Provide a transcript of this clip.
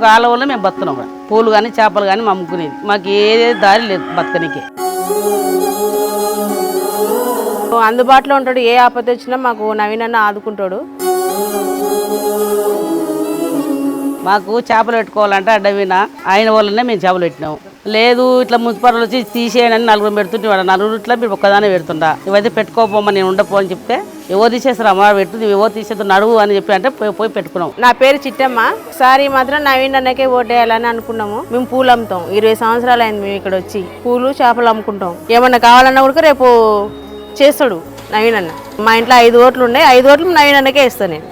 కాలువలో మేము బతున్నాం. పూలు కానీ చేపలు కానీ మా అమ్ముకునేది. మాకు ఏ దారి లేదు బతకనికి. అందుబాటులో ఉంటాడు. ఏ ఆపద వచ్చినా మాకు నవీన్ అన్న ఆదుకుంటాడు. మాకు చేపలు పెట్టుకోవాలంటే అడ్డవిన ఆయన వల్లనే మేము చేపలు పెట్టినాము. లేదు ఇట్లా మున్సిపాలిటీ వచ్చి తీసేయని అని నలుగురు పెడుతుంటే వాడు నలుగురు ఇట్లా మీరు ఒక్కదానే పెడుతుంటా, ఇవైతే పెట్టుకోపోమ్మా నేను ఉండపో అని చెప్తే ఎవరు తీసేస్తారు అమ్మ పెడుతుంది ఎవరు తీసేది నడువు అని చెప్పి అంటే పోయి పెట్టుకున్నాం. నా పేరు చిట్టమ్మ. సారీ మాత్రం నవీన్ అన్నకే ఓటేయాలని అనుకున్నాము. మేము పూలు అమ్ముతాం. 20 సంవత్సరాలు అయింది మేము ఇక్కడ వచ్చి పూలు చేపలు అమ్ముకుంటాం. ఏమన్నా కావాలన్నా కూడా రేపు చేస్తాడు నవీన్ అన్న. మా ఇంట్లో 5 ఓట్లు ఉన్నాయి. 5 ఓట్లు నవీన్ అన్నకే ఇస్తాను నేను.